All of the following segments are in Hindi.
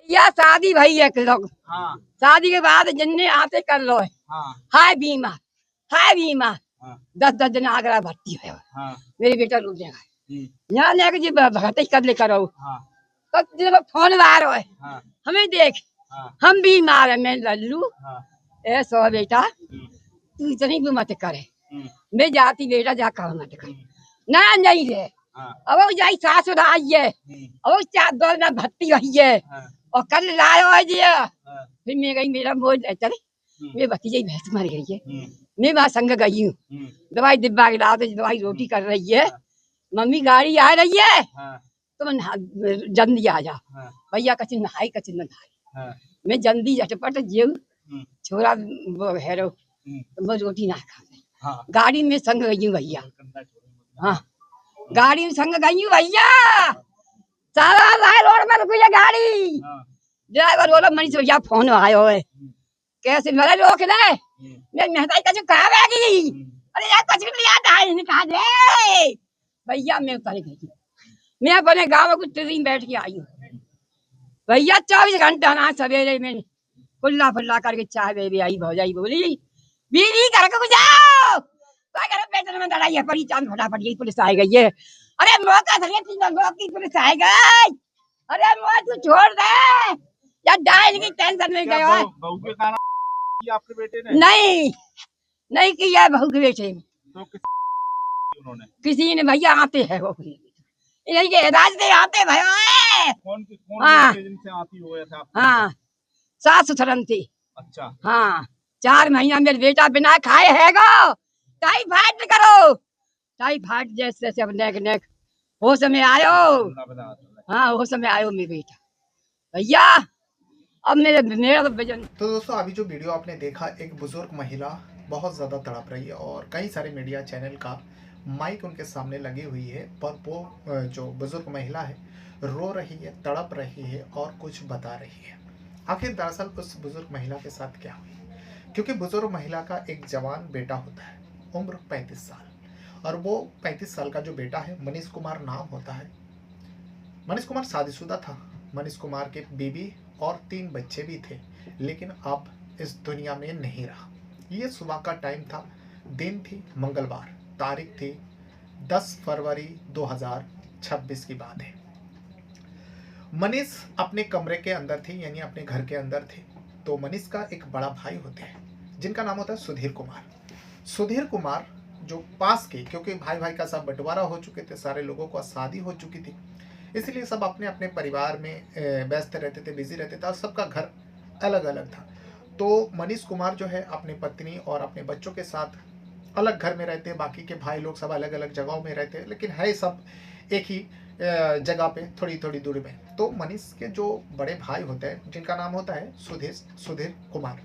या शादी भई है लोग। हाँ शादी के बाद जिन्ने आते कर लो है। हाँ हाय बीमा, हाय बीमा। हाँ 10-10 दिन आगरा भर्ती है। हाँ मेरे बेटा रो जाएगा। हम्म, यहाँ लेके जी भर्ती कर ले करो। हाँ तो जब फोन वार है हाँ हमें देख, हाँ हम बीमार है। मैं लल्लू हाँ ए सो बेटा हम्म, तू इतनी भी मत करे। हम्म, मैं जाती बेटा जा कर मत कर। हम्म, ना नहीं रे। हाँ अब वो जाई सास आई है। हम्म, अब वो 4 में भर्ती हुई है हाँ और कल लायो है जी। हाँ फिर मैं गई मेरा बोल चले हम्म, मेरे भतीजे की भैंस मर गई है। हम्म, मैं वहां संग गई हूँ। हम्म, दवाई डिब्बा गिला दो दवाई रोटी कर रही है। हाँ मम्मी गाड़ी आ रही है हाँ तुम जल्दी आ जा। हाँ भैया कचिन नहाई कचिन नहाई। हाँ मैं जल्दी झटपट जेऊ हम्म, छोरा वो हेरो हम्म, वो रोटी ना खा। हाँ गाड़ी में संग गई हूँ भैया। कंधा छोड़ो, हाँ गाड़ी में संग गई हूँ भैया। सारा भाई रोड में रुकी है गाड़ी। हाँ ड्राइवर बोला मनीष भैया फोन आयो है कैसे मेरे रोक दे। मैं मेहताई कछु कहा बैगी। अरे यार कछु नहीं आता है इन्हें कहा दे। भैया मैं उतर गई। मैं अपने गाँव में ट्रेन बैठ के आई हूँ भैया। 24 घंटा ना सवेरे में खुल्ला फुल्ला करके चाय बेबी आई भौजाई बोली बीवी घर को जाओ। घर बेटन में लड़ाई है पड़ी चांद फटाफट यही पुलिस आ गई है। अरे मौका धरिए 3 लोग की पुलिस आ गई। अरे मौत तू छोड़ दे या डायल की टेंशन में गयो है। बहू के खाना किया आपके बेटे ने? नहीं नहीं किया है बहू के बेटे में। तो उन्होंने किसी ने भैया आते हैं वो इन्हीं के इलाज से आते भैया। कौन हाँ जिनसे आती हुए था आपके? हाँ सास सुथरन थी। अच्छा हाँ 4 महीना मेरे बेटा बिना खाए है गो। टाइफाइड करो टाइफाइड जैसे जैसे अब नेक नेक हो समय आयो। हाँ हो समय आयो मेरे बेटा भैया। अब मेरे मेरा तो वजन। तो दोस्तों अभी जो वीडियो आपने देखा एक बुजुर्ग महिला बहुत ज़्यादा तड़प रही है और कई सारे मीडिया चैनल का माइक उनके सामने लगी हुई है पर वो जो बुजुर्ग महिला है रो रही है तड़प रही है और कुछ बता रही है। आखिर दरअसल उस बुजुर्ग महिला के साथ क्या हुई, क्योंकि बुजुर्ग महिला का एक जवान बेटा होता है उम्र 35 साल और वो 35 साल का जो बेटा है मनीष कुमार नाम होता है। मनीष कुमार शादीशुदा था। मनीष कुमार के बीवी और 3 बच्चे भी थे लेकिन अब इस दुनिया में नहीं रहा। ये सुबह का टाइम था, दिन थी मंगलवार, तारीख थी 10 फरवरी 2026 की बात है। मनीष अपने कमरे के अंदर थे यानी अपने घर के अंदर थे। तो मनीष का एक बड़ा भाई होते हैं जिनका नाम होता है सुधीर कुमार। सुधीर कुमार जो पास के, क्योंकि भाई भाई का सब बंटवारा हो चुके थे, सारे लोगों को शादी हो चुकी थी, इसलिए सब अपने अपने परिवार में व्यस्त रहते थे, बिजी रहते थे और सबका घर अलग अलग था। तो मनीष कुमार जो है अपनी पत्नी और अपने बच्चों के साथ अलग घर में रहते हैं, बाकी के भाई लोग सब अलग अलग जगहों में रहते हैं, लेकिन है सब एक ही जगह पे थोड़ी थोड़ी दूरी में। तो मनीष के जो बड़े भाई होते हैं जिनका नाम होता है सुधीर कुमार।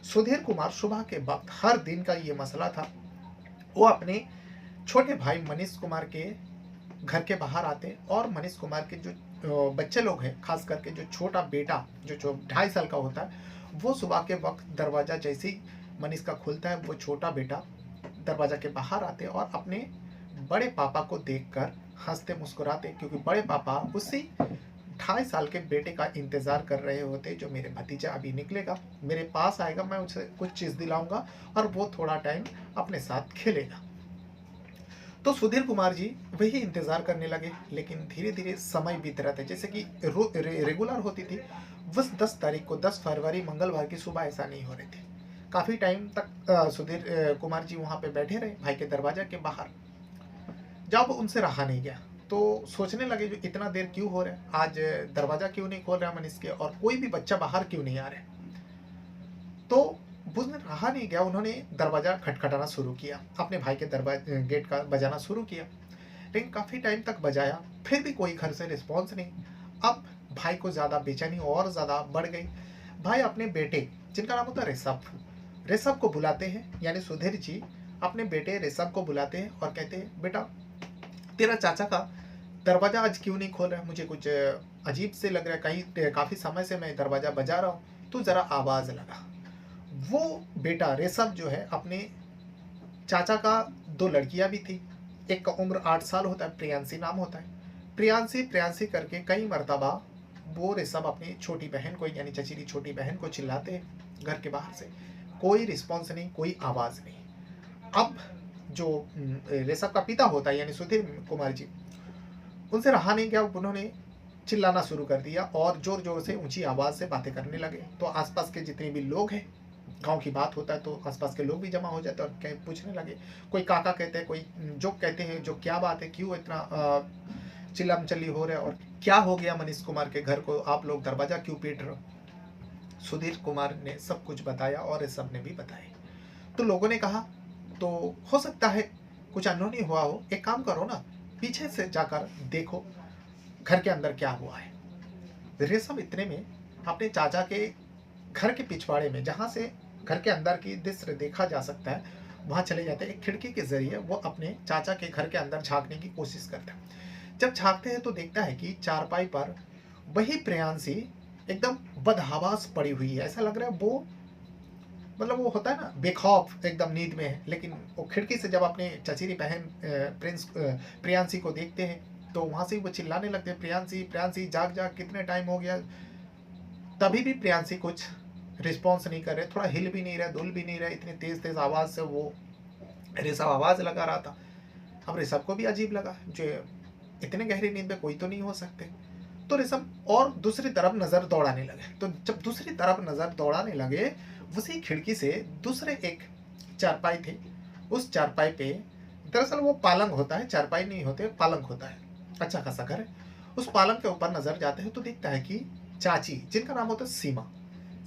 सुधीर कुमार सुबह के वक्त हर दिन का ये मसला था, वो अपने छोटे भाई मनीष कुमार के घर के बाहर आते और मनीष कुमार के जो बच्चे लोग हैं, खास करके जो छोटा बेटा जो 2.5 साल का होता है, वो सुबह के वक्त दरवाज़ा जैसे ही मनीष का खुलता है वो छोटा बेटा दरवाज़ा के बाहर आते और अपने बड़े पापा को देखकर हंसते मुस्कुराते, क्योंकि बड़े पापा उसी 2.5 साल के बेटे का इंतज़ार कर रहे होते जो मेरे भतीजा अभी निकलेगा, मेरे पास आएगा, मैं उसे कुछ चीज़ दिलाऊंगा और वो थोड़ा टाइम अपने साथ खेलेगा। तो सुधीर कुमार जी वही इंतज़ार करने लगे, लेकिन धीरे धीरे समय बीत रहा था। जैसे कि रेगुलर होती थी बस 10 तारीख को 10 फरवरी मंगलवार की सुबह ऐसा नहीं हो रही थी। काफ़ी टाइम तक सुधीर कुमार जी वहाँ पे बैठे रहे भाई के दरवाजे के बाहर। जब उनसे रहा नहीं गया तो सोचने लगे जो इतना देर क्यों हो रहा है, आज दरवाज़ा क्यों नहीं खोल रहा मनीष के और कोई भी बच्चा बाहर क्यों नहीं आ रहा है। तो बुझने रहा नहीं गया, उन्होंने दरवाज़ा खटखटाना शुरू किया, अपने भाई के दरवाजे गेट का बजाना शुरू किया, लेकिन काफ़ी टाइम तक बजाया फिर भी कोई घर से रिस्पॉन्स नहीं। अब भाई को ज़्यादा बेचैनी और ज़्यादा बढ़ गई। भाई अपने बेटे जिनका नाम होता है ऋषभ को बुलाते हैं, यानी सुधीर जी अपने बेटे ऋषभ को बुलाते हैं और कहते हैं बेटा तेरा चाचा का दरवाज़ा आज क्यों नहीं खोल रहा है, मुझे कुछ अजीब से लग रहा है, कहीं काफ़ी समय से मैं दरवाज़ा बजा रहा हूँ, तू ज़रा आवाज़ लगा। वो बेटा ऋषभ जो है अपने चाचा का 2 लड़कियां भी थी, एक का उम्र 8 साल होता है, प्रियांशी नाम होता है। प्रियांशी करके कई मरतबा वो ऋषभ अपनी छोटी बहन को यानी चचेरी छोटी बहन को चिल्लाते हैं घर के बाहर से, कोई रिस्पॉन्स नहीं, कोई आवाज़ नहीं। अब जो ऋषभ का पिता होता है यानी सुधीर कुमार जी, उनसे रहा नहीं गया, उन्होंने चिल्लाना शुरू कर दिया और जोर जोर से ऊंची आवाज़ से बातें करने लगे। तो आसपास के जितने भी लोग हैं, गांव की बात होता है तो आसपास के लोग भी जमा हो जाते हैं और कहीं पूछने लगे, कोई काका कहते हैं, कोई जोक कहते हैं, जो क्या बात है, क्यों इतना चिल्लम चिल्ली हो रहा है और क्या हो गया मनीष कुमार के घर को, आप लोग दरवाजा क्यों पीट रहे हो। सुधीर कुमार ने सब कुछ बताया और ऋषभ ने भी बताया। तो लोगों ने कहा तो हो सकता है कुछ अनहोनी हुआ हो, एक काम करो ना, पीछे से जाकर देखो घर के अंदर क्या हुआ है। ऋषभ इतने में अपने चाचा के घर के पिछवाड़े में, जहाँ से घर के अंदर की दृश्य देखा जा सकता है, वहाँ चले जाते हैं। एक खिड़की के जरिए वो अपने चाचा के घर के अंदर झांकने की कोशिश करते हैं। जब झांकते हैं तो देखता है कि चारपाई पर वही प्रियांशी एकदम बदहवास पड़ी हुई है। ऐसा लग रहा है वो, मतलब वो होता है ना बेखौफ, एकदम नींद में है। लेकिन वो खिड़की से जब अपने चचेरी बहन प्रियांशी को देखते हैं तो वहाँ से वो चिल्लाने लगते हैं, प्रियांशी प्रियांशी जाग जाग, कितने टाइम हो गया। तभी भी प्रियांशी कुछ रिस्पॉन्स नहीं कर रहे, थोड़ा हिल भी नहीं रहे, डुल भी नहीं रहे, इतनी तेज तेज आवाज़ से वो ऋषभ आवाज़ लगा रहा था। अब ऋषभ को भी अजीब लगा, जो इतने गहरी नींद में कोई तो नहीं हो सकते। तो ऋषभ और दूसरी तरफ नज़र दौड़ाने लगे। तो जब दूसरी तरफ नज़र दौड़ाने लगे, उसी खिड़की से दूसरे एक चारपाई थी, उस चारपाई पे, दरअसल वो पालंग होता है, चारपाई नहीं होते, पालंग होता है, अच्छा खासा घर है। उस पालंग के ऊपर नजर जाते हैं तो दिखता है कि चाची, जिनका नाम होता है सीमा,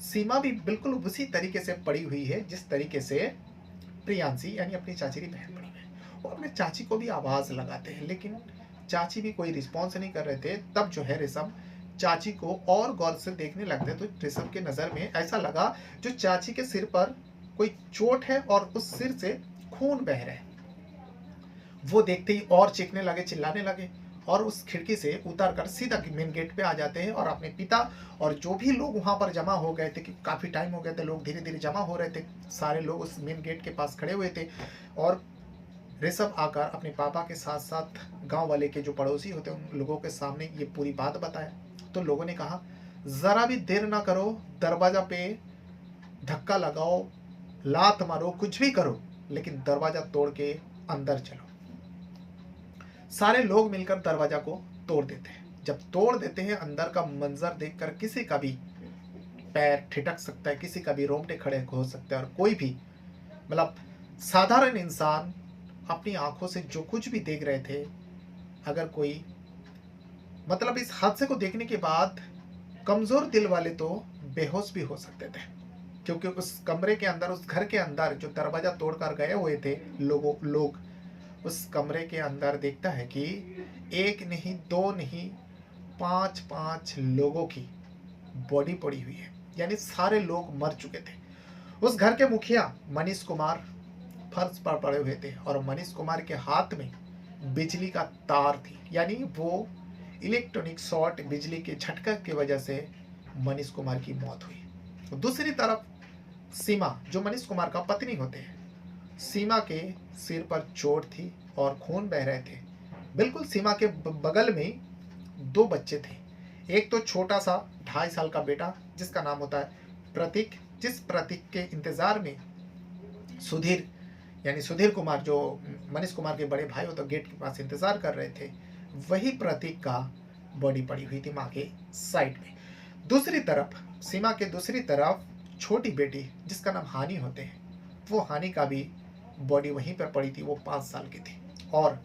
सीमा भी बिल्कुल उसी तरीके से पड़ी हुई है जिस तरीके से प्रियांशी यानी अपनी चाचेरी बहन पड़ी हुई है। वो अपने चाची को भी आवाज़ लगाते हैं, लेकिन चाची भी कोई रिस्पॉन्स नहीं कर रहे थे। तब जो है ऋषभ चाची को और गौर से देखने लगते, तो ऋषभ के नज़र में ऐसा लगा जो चाची के सिर पर कोई चोट है और उस सिर से खून बह रहा है। वो देखते ही और चीखने लगे, चिल्लाने लगे और उस खिड़की से उतर कर सीधा मेन गेट पे आ जाते हैं और अपने पिता और जो भी लोग वहाँ पर जमा हो गए थे, कि काफ़ी टाइम हो गए थे, लोग धीरे धीरे जमा हो रहे थे, सारे लोग उस मेन गेट के पास खड़े हुए थे। और ऋषभ आकर अपने पापा के साथ साथ गांव वाले के जो पड़ोसी होते हैं उन लोगों के सामने ये पूरी बात बताया। तो लोगों ने कहा, ज़रा भी देर ना करो, दरवाज़ा पे धक्का लगाओ, लात मारो, कुछ भी करो, लेकिन दरवाज़ा तोड़ के अंदर चलो। सारे लोग मिलकर दरवाज़ा को तोड़ देते हैं। जब तोड़ देते हैं, अंदर का मंजर देखकर किसी का भी पैर ठिठक सकता है, किसी का भी रोंगटे खड़े हो सकते हैं और कोई भी, मतलब साधारण इंसान अपनी आंखों से जो कुछ भी देख रहे थे, अगर कोई, मतलब इस हादसे को देखने के बाद कमज़ोर दिल वाले तो बेहोश भी हो सकते थे, क्योंकि उस कमरे के अंदर, उस घर के अंदर जो दरवाज़ा तोड़कर गए हुए थे लोग, उस कमरे के अंदर देखता है कि एक नहीं, दो नहीं, 5 लोगों की बॉडी पड़ी हुई है, यानी सारे लोग मर चुके थे। उस घर के मुखिया मनीष कुमार फर्श पर पड़े हुए थे और मनीष कुमार के हाथ में बिजली का तार थी, यानी वो इलेक्ट्रॉनिक शॉर्ट, बिजली के झटका की वजह से मनीष कुमार की मौत हुई। दूसरी तरफ सीमा, जो मनीष कुमार का पत्नी होते हैं, सीमा के सिर पर चोट थी और खून बह रहे थे। बिल्कुल सीमा के बगल में 2 बच्चे थे। एक तो छोटा सा 2.5 साल का बेटा जिसका नाम होता है प्रतीक, जिस प्रतीक के इंतजार में सुधीर यानी सुधीर कुमार, जो मनीष कुमार के बड़े भाई हो, तो गेट के पास इंतजार कर रहे थे। वही प्रतीक का बॉडी पड़ी हुई थी माँ के साइड में। दूसरी तरफ, सीमा के दूसरी तरफ छोटी बेटी जिसका नाम हानि होते हैं, वो हानि का भी बॉडी वहीं पर पड़ी थी, वो 5 साल की थी। और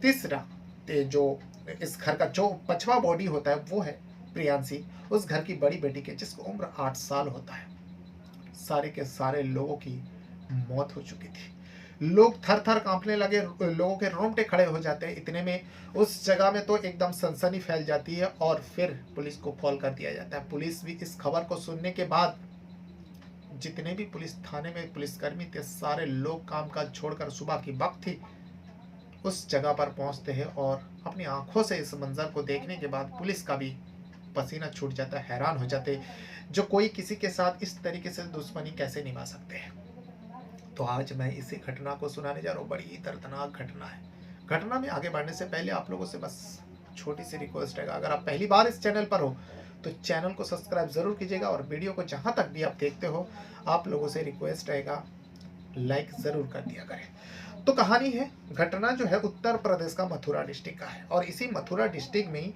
तीसरा जो इस घर का जो 5वां बॉडी होता है वो है प्रियांशी, उस घर की बड़ी बेटी के, जिसको उम्र 8 साल होता है। सारे के सारे लोगों की मौत हो चुकी थी। लोग थर थर कांपने लगे, लोगों के रोंगटे खड़े हो जाते हैं। इतने में उस जगह में तो एकदम सनसनी फैल जाती है और फिर पुलिस को कॉल कर दिया जाता है। पुलिस भी इस खबर को सुनने के बाद, जितने भी पुलिस थाने में पुलिसकर्मी थे, सारे लोग कामकाज छोड़कर, सुबह की वक्त थी, उस जगह पर पहुंचते हैं और अपनी आंखों से इस मंजर को देखने के बाद पुलिस का भी पसीना छूट जाता है, हैरान हो जाते हैं, जो कोई किसी के साथ इस तरीके से दुश्मनी कैसे निभा सकते हैं। तो आज मैं इसी घटना को सुनाने जा रहा हूँ। बड़ी दर्दनाक घटना है। घटना में आगे बढ़ने से पहले आप लोगों से बस छोटी सी रिक्वेस्ट है, अगर आप पहली बार इस चैनल पर हो तो चैनल को सब्सक्राइब ज़रूर कीजिएगा और वीडियो को जहाँ तक भी आप देखते हो आप लोगों से रिक्वेस्ट रहेगा लाइक ज़रूर कर दिया करें। तो कहानी है, घटना जो है उत्तर प्रदेश का मथुरा डिस्ट्रिक्ट का है और इसी मथुरा डिस्ट्रिक्ट में ही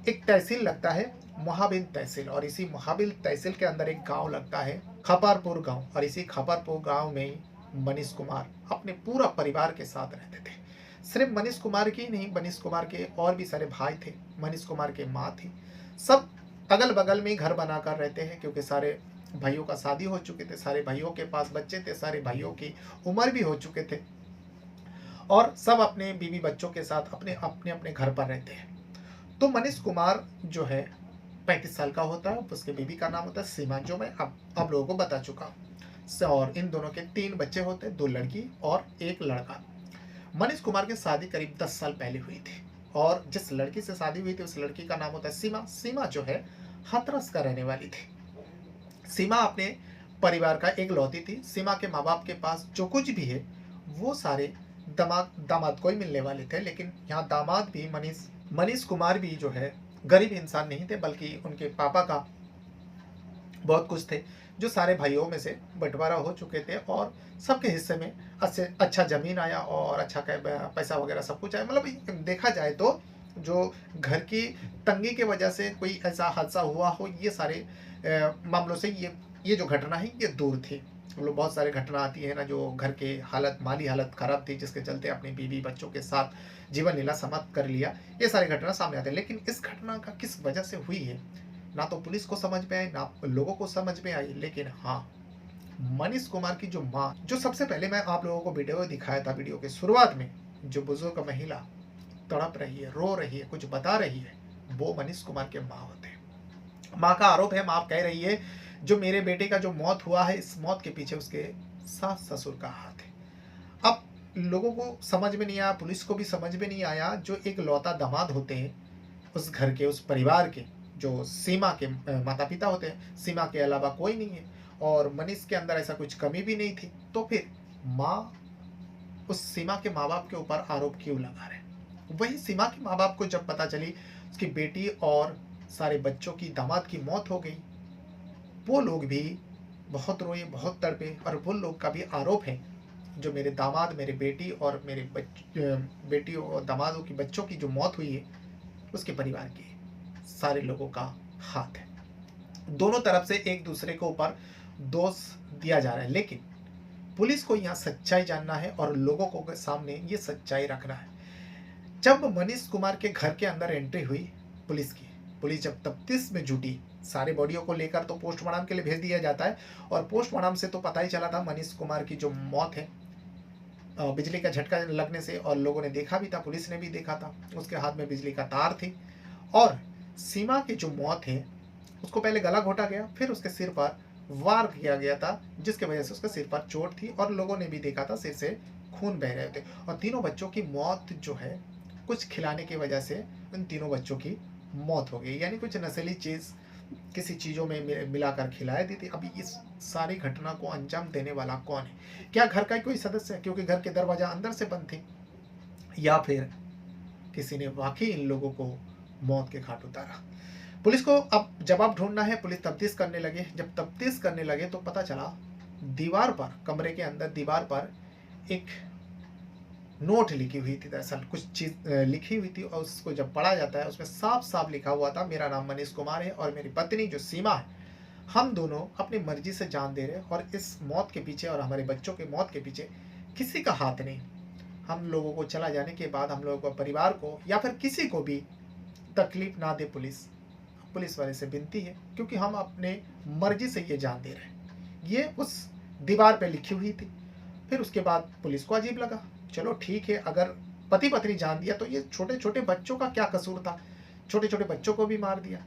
एक तहसील लगता है महाबिल तहसील, और इसी महाबिल तहसील के अंदर एक गांव लगता है खपरपुर गांव, और इसी खपरपुर गांव में मनीष कुमार अपने पूरा परिवार के साथ रहते थे। सिर्फ मनीष कुमार की नहीं, मनीष कुमार के और भी सारे भाई थे, मनीष कुमार के माँ थी, सब अगल बगल में घर बनाकर रहते हैं क्योंकि सारे भाइयों का शादी हो चुके थे, सारे भाइयों के पास बच्चे थे, सारे भाइयों की उम्र भी हो चुके थे और सब अपने बीवी बच्चों के साथ अपने अपने अपने घर पर रहते हैं। तो मनीष कुमार जो है 35 साल का होता है, उसके बीवी का नाम होता है सीमा, जो मैं अब लोगों को बता चुका हूँ, और इन दोनों के 3 बच्चे होते हैं, 2 लड़की और 1 लड़का। मनीष कुमार की शादी करीब 10 साल पहले हुई थी और जिस लड़की से शादी हुई थी उस लड़की का नाम होता है सीमा। सीमा जो है हाथरस का रहने वाली थी। सीमा अपने परिवार का एक लौती थी। सीमा के माँ बाप के पास जो कुछ भी है वो सारे दामाद को ही मिलने वाले थे, लेकिन यहाँ दामाद भी मनीष कुमार भी जो है गरीब इंसान नहीं थे, बल्कि उनके पापा का बहुत कुछ थे जो सारे भाइयों में से बंटवारा हो चुके थे और सबके हिस्से में अच्छा जमीन आया और अच्छा पैसा वगैरह सब कुछ आया। मतलब देखा जाए तो जो घर की तंगी के वजह से कोई ऐसा हादसा हुआ हो, ये सारे मामलों से ये जो घटना है ये दूर थी। मतलब बहुत सारे घटना आती है ना जो घर के माली हालत खराब थी जिसके चलते अपनी बीवी बच्चों के साथ जीवन लीला समाप्त कर लिया, ये सारी घटना सामने आते हैं। लेकिन इस घटना का किस वजह से हुई है ना तो पुलिस को समझ में आई ना लोगों को समझ में आई, लेकिन हाँ मनीष कुमार की जो माँ, जो सबसे पहले मैं आप लोगों को वीडियो दिखाया था, वीडियो के शुरुआत में जो बुजुर्ग महिला तड़प रही है, रो रही है, कुछ बता रही है, वो मनीष कुमार के माँ होते हैं। माँ का आरोप है, माँ कह रही है जो मेरे बेटे का जो मौत हुआ है इस मौत के पीछे उसके सास ससुर का हाथ है। अब लोगों को समझ में नहीं आया, पुलिस को भी समझ में नहीं आया, जो एक लौता दामाद होते हैं उस घर के, उस परिवार के, जो सीमा के माता पिता होते हैं, सीमा के अलावा कोई नहीं है और मनीष के अंदर ऐसा कुछ कमी भी नहीं थी, तो फिर माँ उस सीमा के माँ बाप के ऊपर आरोप क्यों लगा रहे। वही सीमा के माँ बाप को जब पता चली उसकी बेटी और सारे बच्चों की, दामाद की मौत हो गई, वो लोग भी बहुत रोए, बहुत तड़पे और वो लोग का भी आरोप है जो मेरे दामाद, मेरे बेटी और मेरे बेटी और दामादों की बच्चों की जो मौत हुई है उसके परिवार के सारे लोगों का हाथ है। दोनों तरफ से एक दूसरे के ऊपर दोष दिया जा रहा है, लेकिन पुलिस को यहाँ सच्चाई जानना है और लोगों को सामने ये सच्चाई रखना है। जब मनीष कुमार के घर के अंदर एंट्री हुई पुलिस जब तफ्तीश में जुटी, सारे बॉडियों को लेकर तो पोस्टमार्टम के लिए भेज दिया जाता है और पोस्टमार्टम से तो पता ही चला था मनीष कुमार की जो मौत है बिजली का झटका लगने से, और लोगों ने देखा भी था, पुलिस ने भी देखा था, उसके हाथ में बिजली का तार थी। और सीमा की जो मौत है उसको पहले गला घोटा गया, फिर उसके सिर पर वार किया गया था जिसके वजह से उसके सिर पर चोट थी और लोगों ने भी देखा था सिर से खून बह रहे थे। और तीनों बच्चों की मौत जो है कुछ खिलाने की वजह से उन तीनों बच्चों की मौत हो गई, यानी कुछ नशीली चीज़ किसी चीज़ों में मिलाकर खिलाए दी थी। अभी इस सारी घटना को अंजाम देने वाला कौन है? क्या घर का कोई सदस्य है क्योंकि घर के दरवाजा अंदर से बंद थी, या फिर किसी ने वाकई इन लोगों को मौत के घाट उतारा? पुलिस को अब जवाब ढूंढना है। पुलिस तफ्तीश करने लगे। जब तफ्तीश करने लगे तो पता चला दीवार पर, कमरे के अंदर दीवार पर एक नोट लिखी हुई थी, दरअसल कुछ चीज लिखी हुई थी और उसको जब पढ़ा जाता है उसमें साफ साफ लिखा हुआ था मेरा नाम मनीष कुमार है और मेरी पत्नी जो सीमा है, हम दोनों अपनी मर्जी से जान दे रहे हैं और इस मौत के पीछे और हमारे बच्चों के मौत के पीछे किसी का हाथ नहीं। हम लोगों को चला जाने के बाद हम लोगों को, परिवार को या फिर किसी को भी तकलीफ ना दे। पुलिस वाले से विनती है क्योंकि हम अपने मर्जी से ये जान दे रहे हैं। ये उस दीवार पे लिखी हुई थी। फिर उसके बाद पुलिस को अजीब लगा, चलो ठीक है, अगर पति पत्नी जान दिया तो ये छोटे छोटे बच्चों का क्या कसूर था, छोटे छोटे बच्चों को भी मार दिया।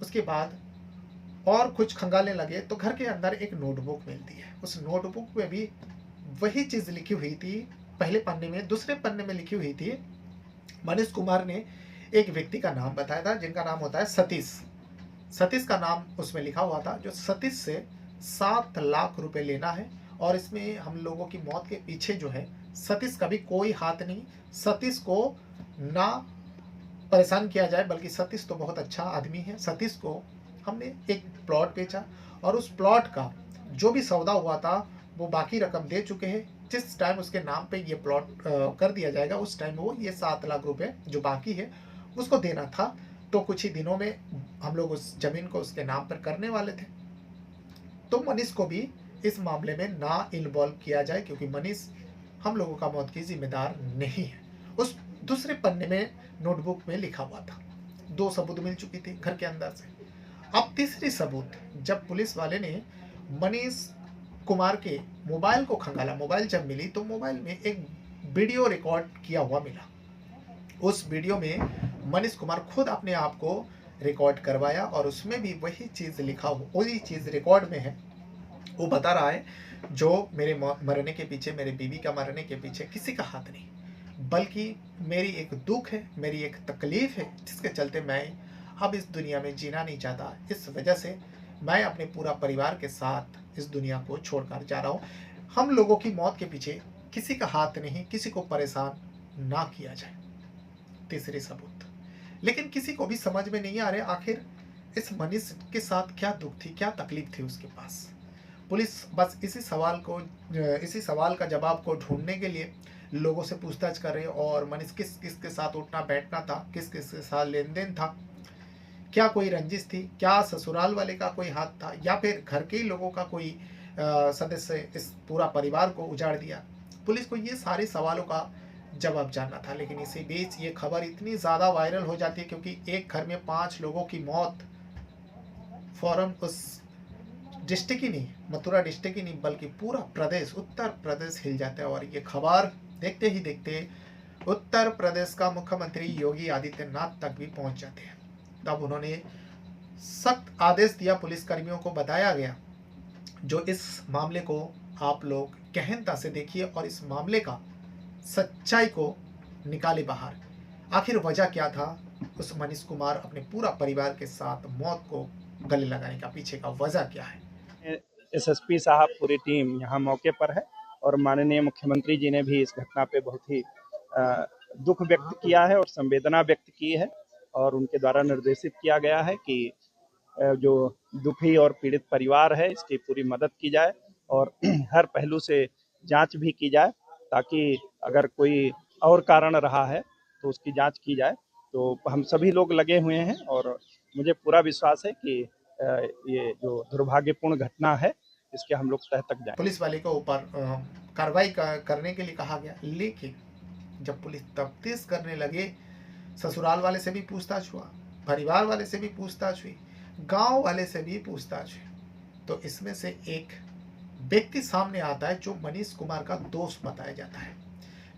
उसके बाद और कुछ खंगालने लगे तो घर के अंदर एक नोटबुक मिलती है। उस नोटबुक में भी वही चीज लिखी हुई थी, पहले पन्ने में, दूसरे पन्ने में लिखी हुई थी। मनीष कुमार ने एक व्यक्ति का नाम बताया था जिनका नाम होता है सतीश का नाम उसमें लिखा हुआ था, जो सतीश से 7 लाख रुपए लेना है। और इसमें हम लोगों की मौत के पीछे जो है सतीश का भी कोई हाथ नहीं। सतीश को ना परेशान किया जाए, बल्कि सतीश तो बहुत अच्छा आदमी है। सतीश को हमने एक प्लॉट बेचा और उस प्लॉट का जो भी सौदा हुआ था वो बाकी रकम दे चुके हैं। जिस टाइम उसके नाम पे ये प्लॉट कर दिया जाएगा उस टाइम वो ये 7 लाख रुपए जो बाकी है उसको देना था। तो कुछ ही दिनों में हम लोग उस जमीन को उसके नाम पर करने वाले थे। तो मनीष को भी इस मामले में ना इन्वॉल्व किया जाए, क्योंकि मनीष हम लोगों का मौत की जिम्मेदार नहीं है। उस दूसरे पन्ने में नोटबुक में लिखा हुआ था। 2 सबूत मिल चुकी थी घर के अंदर से। अब तीसरी सबूत, जब पुलिस वाले ने मनीष कुमार के मोबाइल को खंगाला, मोबाइल जब मिली तो मोबाइल में एक वीडियो रिकॉर्ड किया हुआ मिला। उस वीडियो में मनीष कुमार खुद अपने आप को रिकॉर्ड करवाया और उसमें भी वही चीज़ लिखा हो, वही चीज़ रिकॉर्ड में है। वो बता रहा है जो मेरे मरने के पीछे, मेरे बीवी का मरने के पीछे किसी का हाथ नहीं, बल्कि मेरी एक दुख है, मेरी एक तकलीफ है जिसके चलते मैं अब इस दुनिया में जीना नहीं चाहता। इस वजह से मैं अपने पूरा परिवार के साथ इस दुनिया को छोड़कर जा रहा हूँ। हम लोगों की मौत के पीछे किसी का हाथ नहीं, किसी को परेशान ना किया जाए। तीसरी सबूत, लेकिन किसी को भी समझ में नहीं आ रहे आखिर इस मनीष के साथ क्या दुख थी, क्या तकलीफ थी उसके पास। पुलिस बस इसी सवाल का जवाब को ढूंढने के लिए लोगों से पूछताछ कर रही है। और मनीष किस किस के साथ उठना बैठना था, किस किस के साथ लेन देन था, क्या कोई रंजिश थी, क्या ससुराल वाले का कोई हाथ था, या फिर घर के ही लोगों का कोई सदस्य इस पूरा परिवार को उजाड़ दिया। पुलिस को ये सारे सवालों का जवाब जानना था। लेकिन इसी बीच ये खबर इतनी ज़्यादा वायरल हो जाती है क्योंकि एक घर में 5 लोगों की मौत फौरन उस डिस्ट्रिक्ट ही नहीं, मथुरा डिस्ट्रिक्ट ही नहीं, बल्कि पूरा प्रदेश, उत्तर प्रदेश हिल जाता है। और ये खबर देखते ही देखते उत्तर प्रदेश का मुख्यमंत्री योगी आदित्यनाथ तक भी पहुंच जाते हैं। तब उन्होंने सख्त आदेश दिया, पुलिसकर्मियों को बताया गया जो इस मामले को आप लोग गहनता से देखिए और इस मामले का सच्चाई को निकाले बाहर। आखिर वजह क्या था उस मनीष कुमार अपने पूरा परिवार के साथ मौत को गले लगाने का, पीछे का वजह क्या है। एसएसपी साहब, पूरी टीम यहाँ मौके पर है और माननीय मुख्यमंत्री जी ने भी इस घटना पे बहुत ही दुख व्यक्त किया है और संवेदना व्यक्त की है। और उनके द्वारा निर्देशित किया गया है कि जो दुखी और पीड़ित परिवार है इसकी पूरी मदद की जाए और हर पहलू से जांच भी की जाए, ताकि अगर कोई और कारण रहा है तो उसकी जांच की जाए। तो हम सभी लोग लगे हुए हैं और मुझे पूरा विश्वास है कि ये जो दुर्भाग्यपूर्ण घटना है इसके हम लोग तह तक जाएं। पुलिस वाले को ऊपर कार्रवाई करने के लिए कहा गया, लेकिन जब पुलिस तफ्तीश करने लगे, ससुराल वाले से भी पूछताछ हुआ, परिवार वाले से भी पूछताछ हुई, गांव वाले से भी पूछताछ हुई, तो इसमें से एक व्यक्ति सामने आता है जो मनीष कुमार का दोस्त बताया जाता है।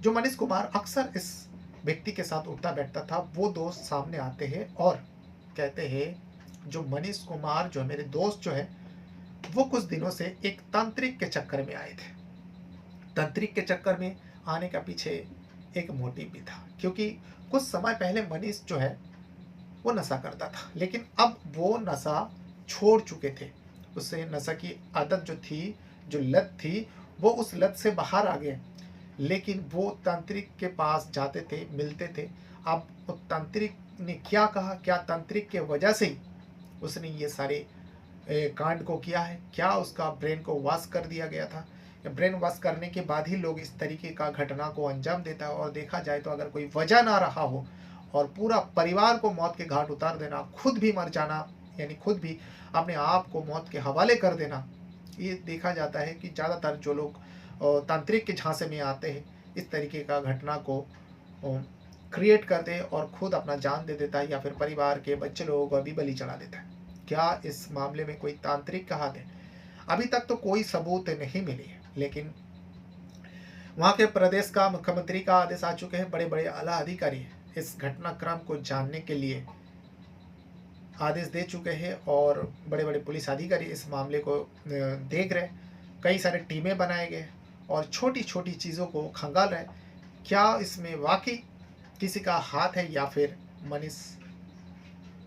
जो मनीष कुमार अक्सर इस व्यक्ति के साथ उठता बैठता था, वो दोस्त सामने आते हैं और कहते हैं जो मनीष कुमार जो मेरे दोस्त जो है वो कुछ दिनों से एक तांत्रिक के चक्कर में आए थे। तांत्रिक के चक्कर में आने का पीछे एक मोटिव भी था, क्योंकि कुछ समय पहले मनीष जो है वो नशा करता था, लेकिन अब वो नशा छोड़ चुके थे। उससे नशा की आदत जो थी, जो लत थी, वो उस लत से बाहर आ गए। लेकिन वो तांत्रिक के पास जाते थे, मिलते थे। अब वो तांत्रिक ने क्या कहा, क्या तांत्रिक के वजह से ही उसने ये सारे कांड को किया है, क्या उसका ब्रेन को वॉश कर दिया गया था, ब्रेन वॉश करने के बाद ही लोग इस तरीके का घटना को अंजाम देता है। और देखा जाए तो अगर कोई वजह ना रहा हो और पूरा परिवार को मौत के घाट उतार देना, खुद भी मर जाना, यानी खुद भी अपने आप को मौत के हवाले कर देना, ये देखा जाता है कि ज़्यादातर जो लोग तांत्रिक के झांसे में आते हैं इस तरीके का घटना को क्रिएट करते हैं और खुद अपना जान दे देता है, या फिर परिवार के बच्चे लोगों को भी बलि चढ़ा देता है। क्या इस मामले में कोई तांत्रिक का हाथ है? अभी तक तो कोई सबूत नहीं मिली है, लेकिन वहाँ के प्रदेश का मुख्यमंत्री का आदेश आ चुके हैं। बड़े बड़े आला अधिकारी इस घटनाक्रम को जानने के लिए आदेश दे चुके हैं और बड़े बड़े पुलिस अधिकारी इस मामले को देख रहे। कई सारे टीमें बनाए गए और छोटी छोटी चीज़ों को खंगाल रहे। क्या इसमें वाकई किसी का हाथ है, या फिर मनीष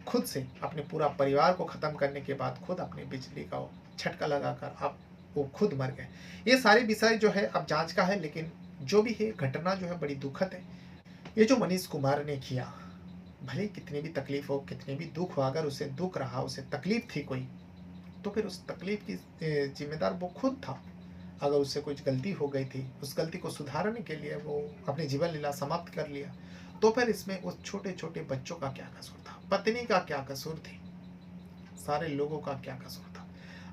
खुद से अपने पूरा परिवार को ख़त्म करने के बाद खुद अपने बिजली का झटका लगाकर अब वो खुद मर गए। ये सारे विषय जो है अब जांच का है, लेकिन जो भी है घटना जो है बड़ी दुखद है। ये जो मनीष कुमार ने किया, भले ही कितनी भी तकलीफ हो, कितनी भी दुख हो, अगर उसे दुख रहा, उसे तकलीफ थी कोई, तो फिर उस तकलीफ की जिम्मेदार वो खुद था। अगर उससे कुछ गलती हो गई थी, उस गलती को सुधारने के लिए वो अपनी जीवन लीला समाप्त कर लिया, तो फिर इसमें उस छोटे छोटे बच्चों का क्या कसूर था, पत्नी का क्या कसूर थी, सारे लोगों का क्या कसूर था।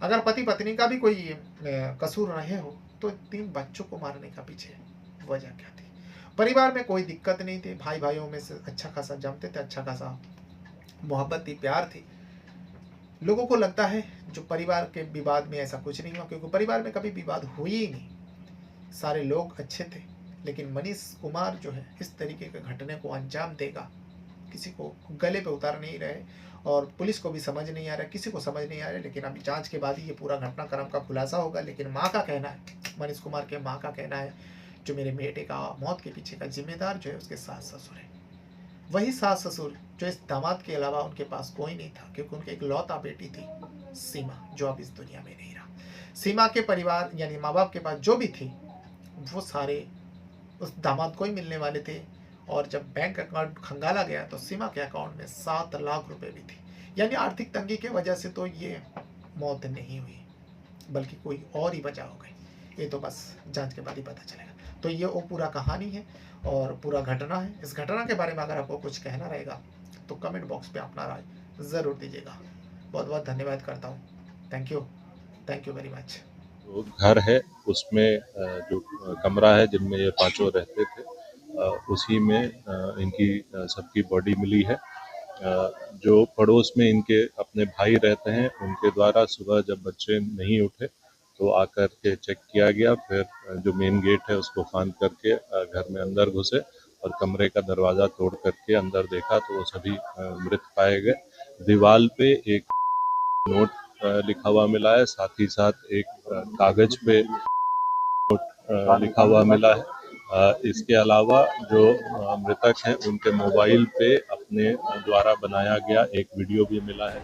अगर पति पत्नी का भी कोई कसूर रहे हो तो 3 बच्चों को मारने का पीछे वजह क्या थी। परिवार में कोई दिक्कत नहीं थी, भाई भाइयों में से अच्छा खासा जमते थे, अच्छा खासा मोहब्बत थी, प्यार थी। लोगों को लगता है जो परिवार के विवाद में ऐसा कुछ नहीं हुआ, क्योंकि परिवार में कभी विवाद हुई ही नहीं, सारे लोग अच्छे थे। लेकिन मनीष कुमार जो है इस तरीके के घटने को अंजाम देगा, किसी को गले पे उतार नहीं रहे और पुलिस को भी समझ नहीं आ रहा, किसी को समझ नहीं आ रहा। लेकिन अभी जांच के बाद ही ये पूरा घटनाक्रम का खुलासा होगा। लेकिन माँ का कहना है, मनीष कुमार के माँ का कहना है, जो मेरे बेटे का मौत के पीछे का जिम्मेदार जो है उसके सास ससुर है। वही सास ससुर जो इस दामाद के अलावा उनके पास कोई नहीं था, क्योंकि उनकी एक लौता बेटी थी सीमा, जो अब इस दुनिया में नहीं रहा। सीमा के परिवार यानी माँ बाप के पास जो भी थी वो सारे उस दामाद को ही मिलने वाले थे। और जब बैंक अकाउंट खंगाला गया तो सीमा के अकाउंट में 7 लाख रुपए भी थे। यानी आर्थिक तंगी की वजह से तो ये मौत नहीं हुई, बल्कि कोई और ही वजह हो गई। ये तो बस जांच के बाद ही पता चलेगा। तो ये वो पूरा कहानी है और पूरा घटना है। इस घटना के बारे में अगर आपको कुछ कहना रहेगा तो कमेंट बॉक्स पे अपना राय ज़रूर दीजिएगा। बहुत बहुत धन्यवाद करता हूँ। Thank you very much. जो घर है उसमें जो कमरा है जिनमें ये पांचों रहते थे, उसी में इनकी सबकी बॉडी मिली है। जो पड़ोस में इनके अपने भाई रहते हैं उनके द्वारा सुबह जब बच्चे नहीं उठे तो आकर के चेक किया गया, फिर जो मेन गेट है उसको फांद करके घर में अंदर घुसे और कमरे का दरवाज़ा तोड़ करके अंदर देखा तो वो सभी मृत पाए गए। दीवार पे एक नोट लिखा हुआ मिला है, साथ ही साथ एक कागज पे नोट लिखा हुआ मिला है। इसके अलावा जो मृतक हैं उनके मोबाइल पे अपने द्वारा बनाया गया एक वीडियो भी मिला है।